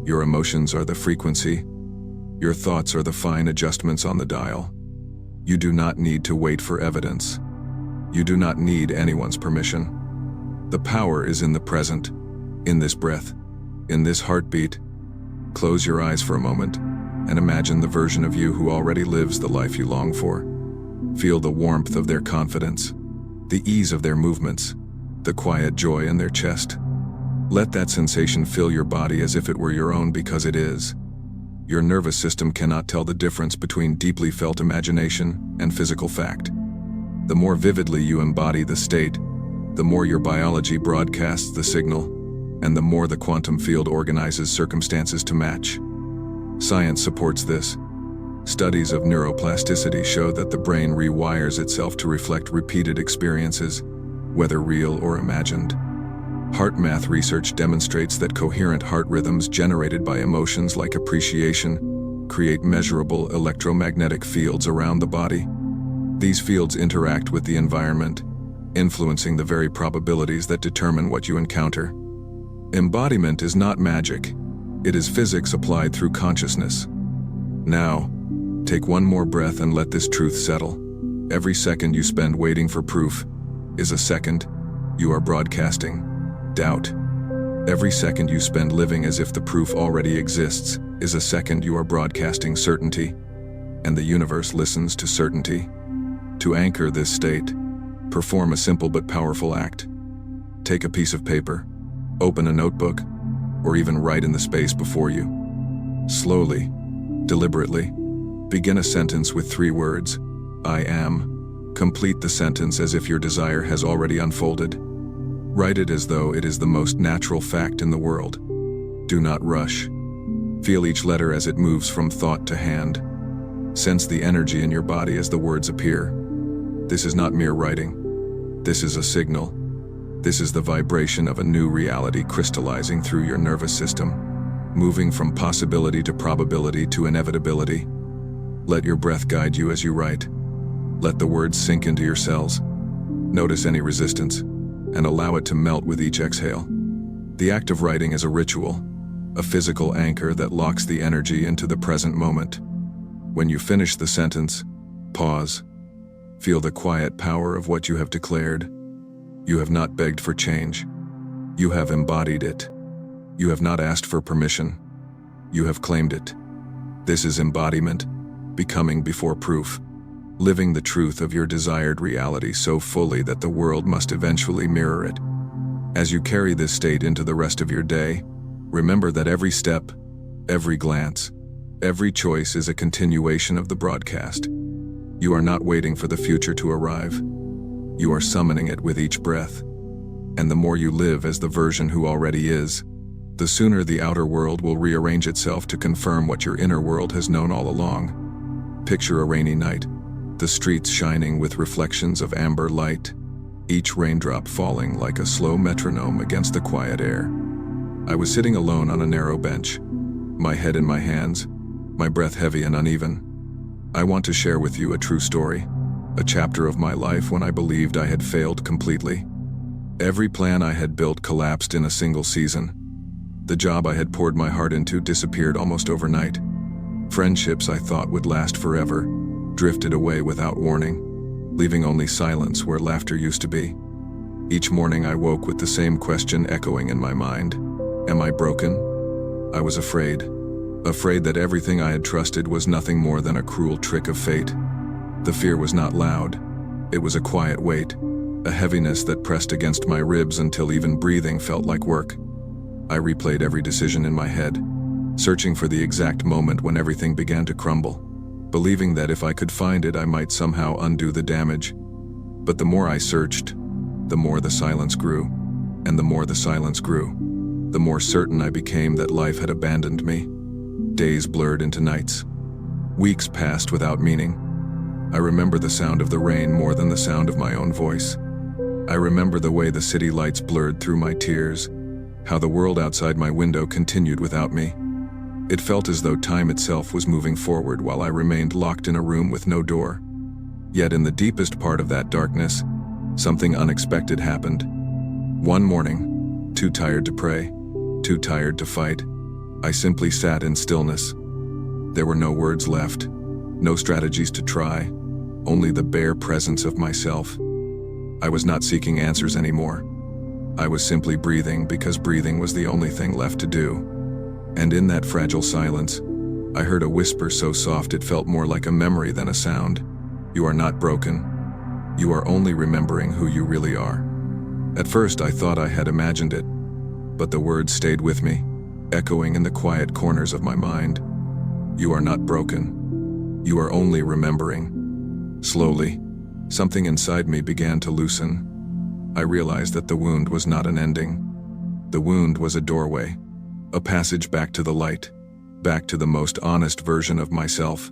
Your emotions are the frequency. Your thoughts are the fine adjustments on the dial. You do not need to wait for evidence. You do not need anyone's permission. The power is in the present, in this breath, in this heartbeat. Close your eyes for a moment and imagine the version of you who already lives the life you long for. Feel the warmth of their confidence, the ease of their movements, the quiet joy in their chest. Let that sensation fill your body as if it were your own, because it is. Your nervous system cannot tell the difference between deeply felt imagination and physical fact. The more vividly you embody the state, the more your biology broadcasts the signal, and the more the quantum field organizes circumstances to match. Science supports this. Studies of neuroplasticity show that the brain rewires itself to reflect repeated experiences, whether real or imagined. Heart math research demonstrates that coherent heart rhythms generated by emotions like appreciation create measurable electromagnetic fields around the body. These fields interact with the environment, influencing the very probabilities that determine what you encounter. Embodiment is not magic. It is physics applied through consciousness. Now, take one more breath and let this truth settle. Every second you spend waiting for proof is a second you are broadcasting doubt. Every second you spend living as if the proof already exists is a second you are broadcasting certainty. And the universe listens to certainty. To anchor this state, perform a simple but powerful act. Take a piece of paper, open a notebook, or even right in the space before you. Slowly, deliberately, begin a sentence with 3 words. I am. Complete the sentence as if your desire has already unfolded. Write it as though it is the most natural fact in the world. Do not rush. Feel each letter as it moves from thought to hand. Sense the energy in your body as the words appear. This is not mere writing. This is a signal. This is the vibration of a new reality crystallizing through your nervous system, moving from possibility to probability to inevitability. Let your breath guide you as you write. Let the words sink into your cells. Notice any resistance, and allow it to melt with each exhale. The act of writing is a ritual, a physical anchor that locks the energy into the present moment. When you finish the sentence, pause. Feel the quiet power of what you have declared. You have not begged for change. You have embodied it. You have not asked for permission. You have claimed it. This is embodiment, becoming before proof, living the truth of your desired reality so fully that the world must eventually mirror it. As you carry this state into the rest of your day, remember that every step, every glance, every choice is a continuation of the broadcast. You are not waiting for the future to arrive. You are summoning it with each breath. And the more you live as the version who already is, the sooner the outer world will rearrange itself to confirm what your inner world has known all along. Picture a rainy night, the streets shining with reflections of amber light, each raindrop falling like a slow metronome against the quiet air. I was sitting alone on a narrow bench, my head in my hands, my breath heavy and uneven. I want to share with you a true story, a chapter of my life when I believed I had failed completely. Every plan I had built collapsed in a single season. The job I had poured my heart into disappeared almost overnight. Friendships I thought would last forever drifted away without warning, leaving only silence where laughter used to be. Each morning I woke with the same question echoing in my mind. Am I broken? I was afraid that everything I had trusted was nothing more than a cruel trick of fate. The fear was not loud. It was a quiet weight, a heaviness that pressed against my ribs until even breathing felt like work. I replayed every decision in my head, searching for the exact moment when everything began to crumble, believing that if I could find it, I might somehow undo the damage. But the more I searched, the more the silence grew, and the more the silence grew, the more certain I became that life had abandoned me. Days blurred into nights. Weeks passed without meaning. I remember the sound of the rain more than the sound of my own voice. I remember the way the city lights blurred through my tears, how the world outside my window continued without me. It felt as though time itself was moving forward while I remained locked in a room with no door. Yet in the deepest part of that darkness, something unexpected happened. One morning, too tired to pray, too tired to fight, I simply sat in stillness. There were no words left, no strategies to try, only the bare presence of myself. I was not seeking answers anymore. I was simply breathing because breathing was the only thing left to do. And in that fragile silence, I heard a whisper so soft it felt more like a memory than a sound. You are not broken. You are only remembering who you really are. At first I thought I had imagined it, but the words stayed with me, echoing in the quiet corners of my mind. You are not broken. You are only remembering. Slowly, something inside me began to loosen. I realized that the wound was not an ending. The wound was a doorway, a passage back to the light, back to the most honest version of myself.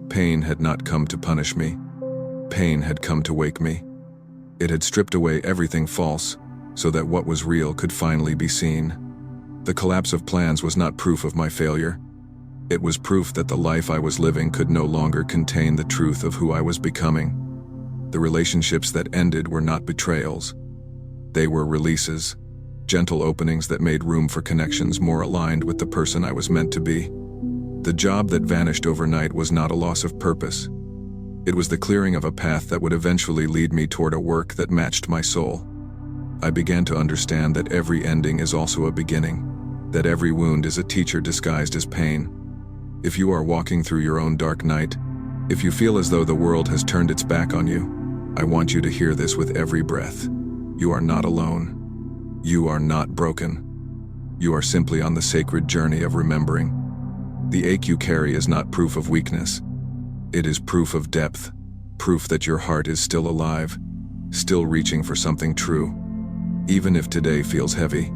Pain had not come to punish me. Pain had come to wake me. It had stripped away everything false, so that what was real could finally be seen. The collapse of plans was not proof of my failure. It was proof that the life I was living could no longer contain the truth of who I was becoming. The relationships that ended were not betrayals. They were releases, gentle openings that made room for connections more aligned with the person I was meant to be. The job that vanished overnight was not a loss of purpose. It was the clearing of a path that would eventually lead me toward a work that matched my soul. I began to understand that every ending is also a beginning, that every wound is a teacher disguised as pain. If you are walking through your own dark night, if you feel as though the world has turned its back on you, I want you to hear this with every breath. You are not alone. You are not broken. You are simply on the sacred journey of remembering. The ache you carry is not proof of weakness. It is proof of depth, proof that your heart is still alive, still reaching for something true. Even if today feels heavy,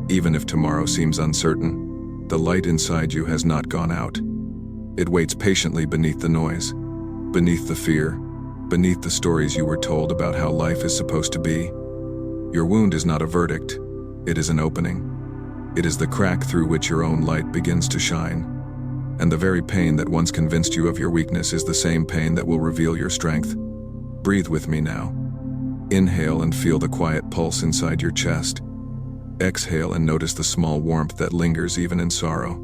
even if tomorrow seems uncertain, the light inside you has not gone out. It waits patiently beneath the noise, beneath the fear, beneath the stories you were told about how life is supposed to be. Your wound is not a verdict, it is an opening. It is the crack through which your own light begins to shine. And the very pain that once convinced you of your weakness is the same pain that will reveal your strength. Breathe with me now. Inhale and feel the quiet pulse inside your chest. Exhale and notice the small warmth that lingers even in sorrow.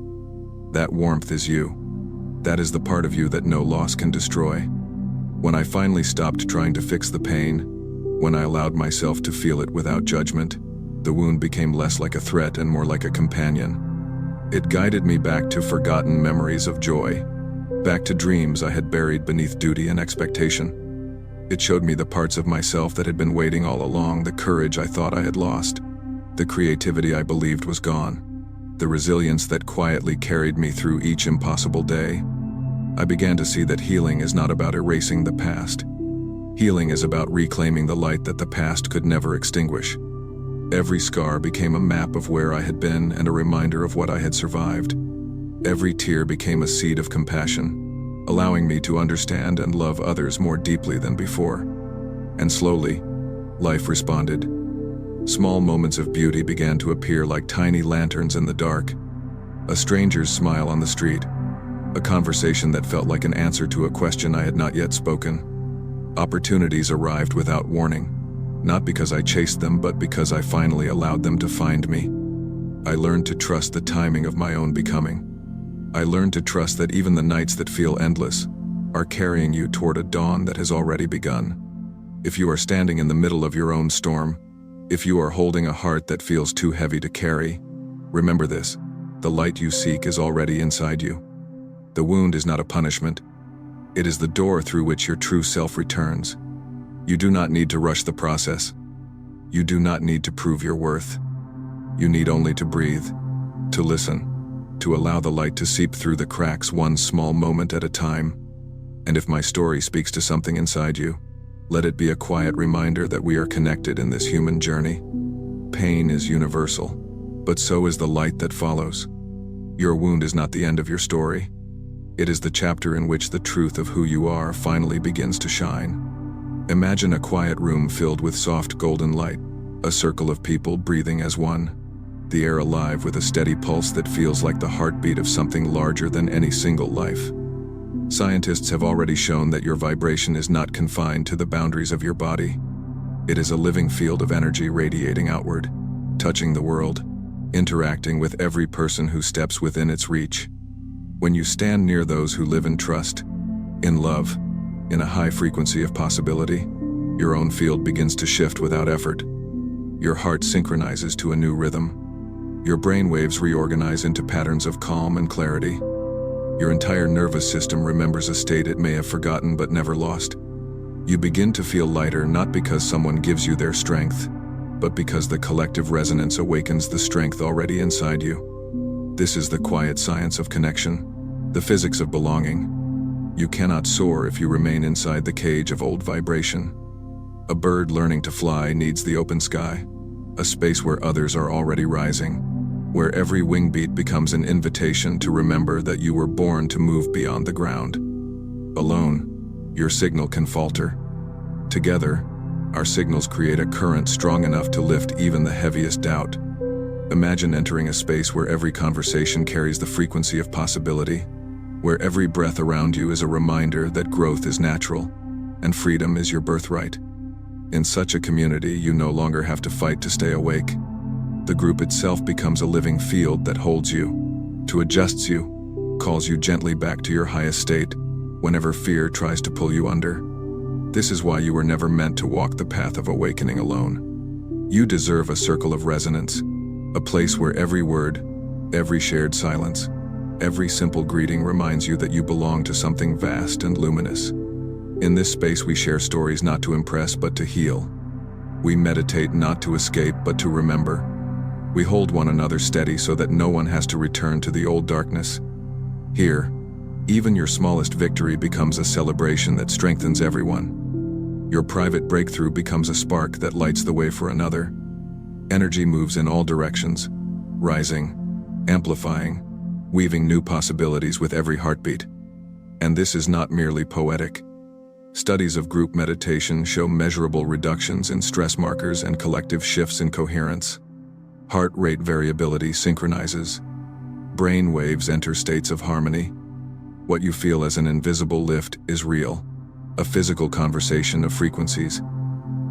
That warmth is you. That is the part of you that no loss can destroy. When I finally stopped trying to fix the pain, when I allowed myself to feel it without judgment, the wound became less like a threat and more like a companion. It guided me back to forgotten memories of joy, back to dreams I had buried beneath duty and expectation. It showed me the parts of myself that had been waiting all along, the courage I thought I had lost, the creativity I believed was gone, the resilience that quietly carried me through each impossible day. I began to see that healing is not about erasing the past. Healing is about reclaiming the light that the past could never extinguish. Every scar became a map of where I had been and a reminder of what I had survived. Every tear became a seed of compassion, allowing me to understand and love others more deeply than before. And slowly, life responded. Small moments of beauty began to appear like tiny lanterns in the dark. A stranger's smile on the street, a conversation that felt like an answer to a question I had not yet spoken. Opportunities arrived without warning. Not because I chased them, but because I finally allowed them to find me. I learned to trust the timing of my own becoming. I learned to trust that even the nights that feel endless are carrying you toward a dawn that has already begun. If you are standing in the middle of your own storm, if you are holding a heart that feels too heavy to carry, remember this: the light you seek is already inside you. The wound is not a punishment. It is the door through which your true self returns. You do not need to rush the process. You do not need to prove your worth. You need only to breathe, to listen, to allow the light to seep through the cracks one small moment at a time. And if my story speaks to something inside you, let it be a quiet reminder that we are connected in this human journey. Pain is universal, but so is the light that follows. Your wound is not the end of your story. It is the chapter in which the truth of who you are finally begins to shine. Imagine a quiet room filled with soft golden light, a circle of people breathing as one, the air alive with a steady pulse that feels like the heartbeat of something larger than any single life. Scientists have already shown that your vibration is not confined to the boundaries of your body. It is a living field of energy radiating outward, touching the world, interacting with every person who steps within its reach. When you stand near those who live in trust, in love, in a high frequency of possibility, your own field begins to shift without effort. Your heart synchronizes to a new rhythm. Your brain waves reorganize into patterns of calm and clarity. Your entire nervous system remembers a state it may have forgotten but never lost. You begin to feel lighter not because someone gives you their strength, but because the collective resonance awakens the strength already inside you. This is the quiet science of connection, the physics of belonging. You cannot soar if you remain inside the cage of old vibration. A bird learning to fly needs the open sky, a space where others are already rising, where every wing beat becomes an invitation to remember that you were born to move beyond the ground. Alone, your signal can falter. Together, our signals create a current strong enough to lift even the heaviest doubt. Imagine entering a space where every conversation carries the frequency of possibility, where every breath around you is a reminder that growth is natural and freedom is your birthright. In such a community, you no longer have to fight to stay awake. The group itself becomes a living field that holds you, adjusts you, calls you gently back to your highest state whenever fear tries to pull you under. This is why you were never meant to walk the path of awakening alone. You deserve a circle of resonance, a place where every word, every shared silence, every simple greeting reminds you that you belong to something vast and luminous. In this space we share stories not to impress but to heal. We meditate not to escape but to remember. We hold one another steady so that no one has to return to the old darkness. Here, even your smallest victory becomes a celebration that strengthens everyone. Your private breakthrough becomes a spark that lights the way for another. Energy moves in all directions, rising, amplifying, weaving new possibilities with every heartbeat. And this is not merely poetic. Studies of group meditation show measurable reductions in stress markers and collective shifts in coherence. Heart rate variability synchronizes. Brain waves enter states of harmony. What you feel as an invisible lift is real, a physical conversation of frequencies.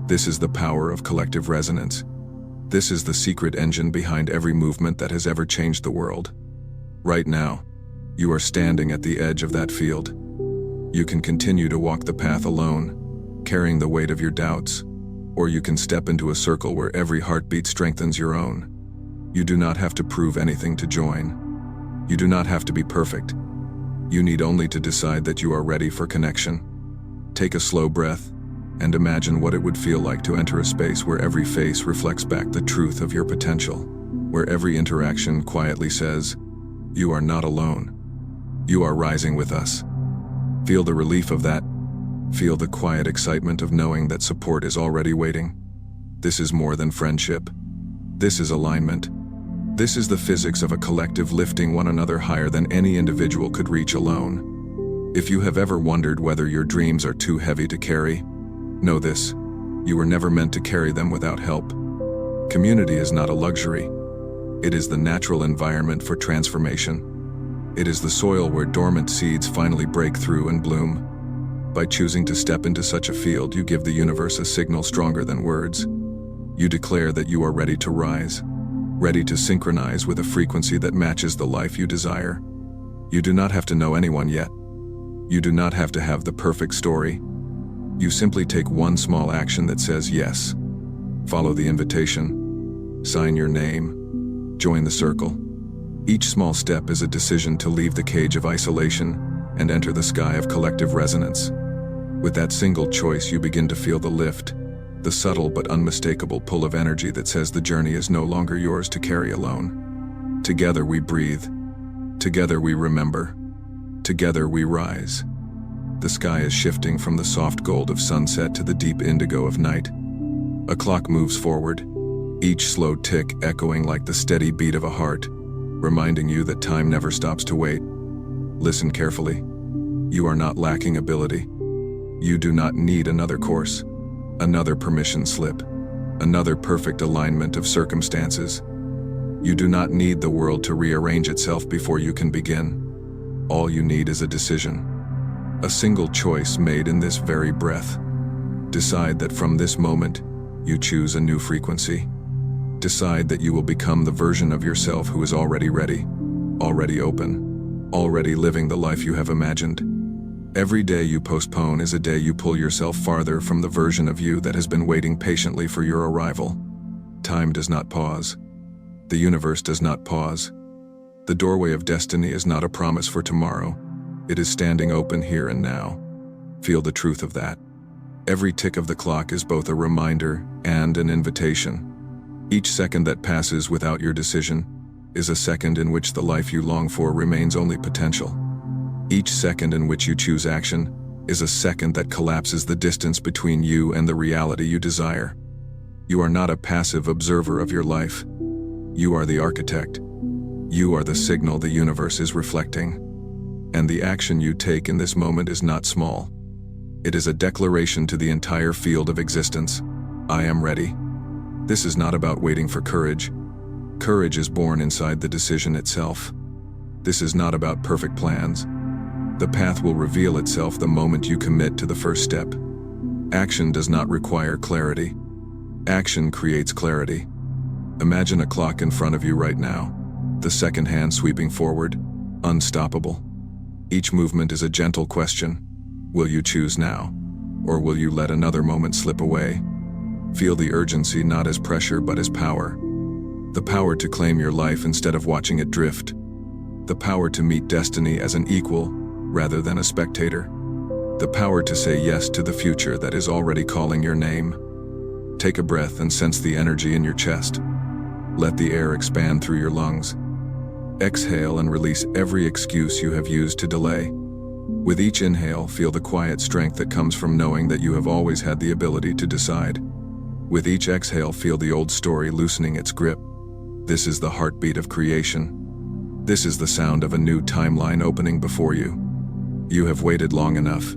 This is the power of collective resonance. This is the secret engine behind every movement that has ever changed the world. Right now, you are standing at the edge of that field. You can continue to walk the path alone, carrying the weight of your doubts, or you can step into a circle where every heartbeat strengthens your own. You do not have to prove anything to join. You do not have to be perfect. You need only to decide that you are ready for connection. Take a slow breath and imagine what it would feel like to enter a space where every face reflects back the truth of your potential, where every interaction quietly says, "You are not alone. You are rising with us." Feel the relief of that. Feel the quiet excitement of knowing that support is already waiting. This is more than friendship. This is alignment. This is the physics of a collective lifting one another higher than any individual could reach alone. If you have ever wondered whether your dreams are too heavy to carry, know this: you were never meant to carry them without help. Community is not a luxury. It is the natural environment for transformation. It is the soil where dormant seeds finally break through and bloom. By choosing to step into such a field, you give the universe a signal stronger than words. You declare that you are ready to rise, ready to synchronize with a frequency that matches the life you desire. You do not have to know anyone yet. You do not have to have the perfect story. You simply take one small action that says yes. Follow the invitation. Sign your name. Join the circle. Each small step is a decision to leave the cage of isolation and enter the sky of collective resonance. With that single choice, you begin to feel the lift, the subtle but unmistakable pull of energy that says the journey is no longer yours to carry alone. Together we breathe. Together we remember. Together we rise. The sky is shifting from the soft gold of sunset to the deep indigo of night. A clock moves forward, each slow tick echoing like the steady beat of a heart, reminding you that time never stops to wait. Listen carefully. You are not lacking ability. You do not need another course, another permission slip, another perfect alignment of circumstances. You do not need the world to rearrange itself before you can begin. All you need is a decision. A single choice made in this very breath. Decide that from this moment, you choose a new frequency. Decide that you will become the version of yourself who is already ready, already open, already living the life you have imagined. Every day you postpone is a day you pull yourself farther from the version of you that has been waiting patiently for your arrival. Time does not pause. The universe does not pause. The doorway of destiny is not a promise for tomorrow. It is standing open here and now. Feel the truth of that. Every tick of the clock is both a reminder and an invitation. Each second that passes without your decision is a second in which the life you long for remains only potential. Each second in which you choose action is a second that collapses the distance between you and the reality you desire. You are not a passive observer of your life. You are the architect. You are the signal the universe is reflecting. And the action you take in this moment is not small. It is a declaration to the entire field of existence. I am ready. This is not about waiting for courage. Courage is born inside the decision itself. This is not about perfect plans. The path will reveal itself the moment you commit to the first step. Action does not require clarity. Action creates clarity. Imagine a clock in front of you right now, the second hand sweeping forward, unstoppable. Each movement is a gentle question. Will you choose now, or will you let another moment slip away? Feel the urgency not as pressure but as power. The power to claim your life instead of watching it drift. The power to meet destiny as an equal rather than a spectator. The power to say yes to the future that is already calling your name. Take a breath and sense the energy in your chest. Let the air expand through your lungs. Exhale and release every excuse you have used to delay. With each inhale, feel the quiet strength that comes from knowing that you have always had the ability to decide. With each exhale, feel the old story loosening its grip. This is the heartbeat of creation. This is the sound of a new timeline opening before you. You have waited long enough.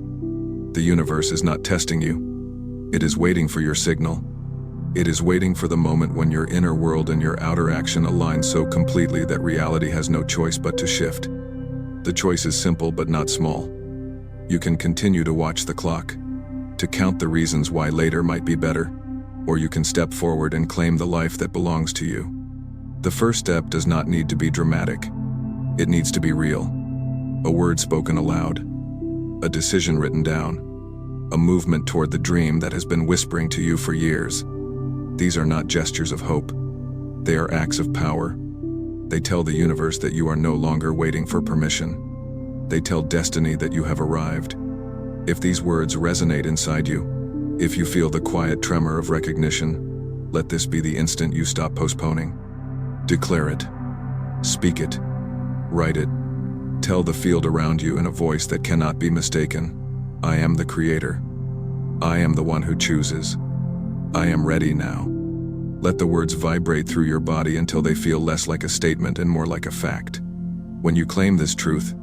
The universe is not testing you. It is waiting for your signal. It is waiting for the moment when your inner world and your outer action align so completely that reality has no choice but to shift. The choice is simple but not small. You can continue to watch the clock, to count the reasons why later might be better, or you can step forward and claim the life that belongs to you. The first step does not need to be dramatic. It needs to be real. A word spoken aloud, a decision written down, a movement toward the dream that has been whispering to you for years. These are not gestures of hope. They are acts of power. They tell the universe that you are no longer waiting for permission. They tell destiny that you have arrived. If these words resonate inside you, if you feel the quiet tremor of recognition, let this be the instant you stop postponing. Declare it. Speak it. Write it. Tell the field around you in a voice that cannot be mistaken. I am the creator. I am the one who chooses. I am ready now. Let the words vibrate through your body until they feel less like a statement and more like a fact. When you claim this truth,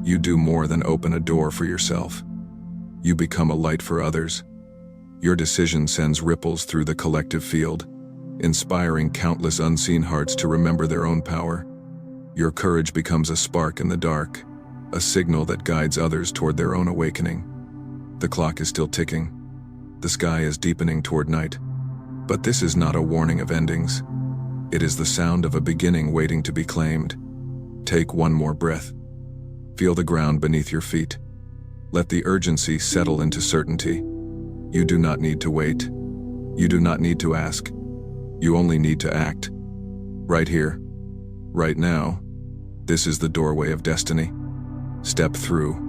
you do more than open a door for yourself. You become a light for others. Your decision sends ripples through the collective field, inspiring countless unseen hearts to remember their own power. Your courage becomes a spark in the dark, a signal that guides others toward their own awakening. The clock is still ticking. The sky is deepening toward night. But this is not a warning of endings. It is the sound of a beginning waiting to be claimed. Take one more breath. Feel the ground beneath your feet. Let the urgency settle into certainty. You do not need to wait. You do not need to ask. You only need to act. Right here, right now, this is the doorway of destiny. Step through.